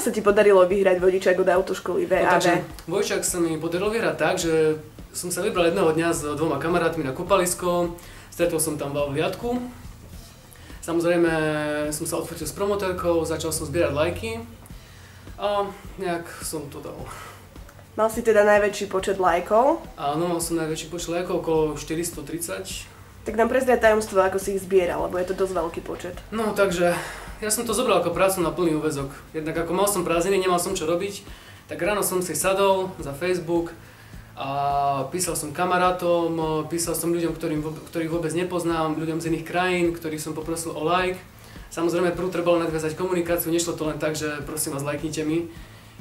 sa ti podarilo vyhrať vodičák od autoškoly VAV? No, takže vodičák sa mi podarilo vyhrať tak, že som sa vybral jedného dňa s 2 kamarátmi na kúpalisko, stretol som tam hliadku. Samozrejme som sa odfotil s promotérkou, začal som zbierať lajky a nejak som to dal. Mal si teda najväčší počet lajkov? Áno, mal som najväčší počet lajkov, okolo 430. Tak nám prezrieť tajomstvo, ako si ich zbieral, lebo je to dosť veľký počet. No takže, ja som to zobral ako prácu na plný úväzok. Jednak ako mal som prázdniny, nemal som čo robiť, tak ráno som si sadol za Facebook a písal som kamarátom, písal som ľuďom, ktorých vôbec nepoznám, ľuďom z iných krajín, ktorých som poprosil o like. Samozrejme, prv trebalo nadviazať komunikáciu, nešlo to len tak, že prosím vás, lajknite mi.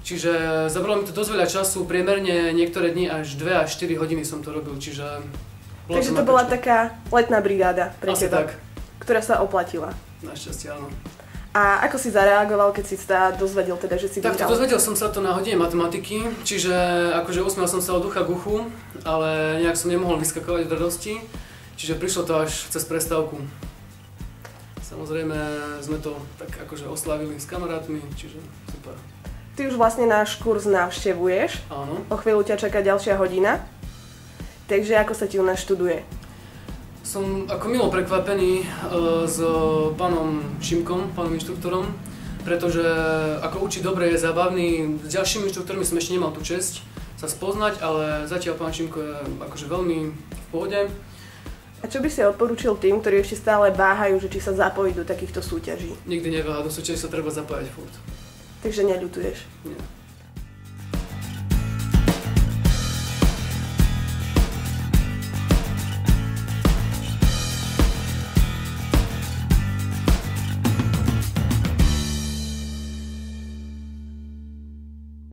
Čiže zabralo mi to dosť veľa času, priemerne niektoré dni až 2 až 4 hodiny som to robil, čiže... Takže to bola taká letná brigáda pre teba, tak, ktorá sa oplatila. Našťastie áno. A ako si zareagoval, keď si sa dozvedel teda, že si vyhral? Tak dozvedel som sa to na hodine matematiky, čiže akože usmiel som sa od ucha k uchu, ale nejak som nemohol vyskakovať od radosti, čiže prišlo to až cez prestávku. Samozrejme sme to tak akože oslavili s kamarátmi, čiže super. Ty už vlastne náš kurz navštevuješ. Áno. O chvíľu ťa čaká ďalšia hodina. Takže ako sa ti u nás študuje? Som ako milo prekvapený s pánom Šimkom, pánom inštruktorom, pretože ako učí dobre, je zábavný. S ďalšími inštruktormi som ešte nemal tú česť sa spoznať, ale zatiaľ pán Šimko je akože veľmi v pohode. A čo by si odporúčil tým, ktorí ešte stále váhajú, že či sa zapojiť do takýchto súťaží? Nikdy neváha, do súťaží sa treba zapájať furt. Takže neľutuješ? Nie.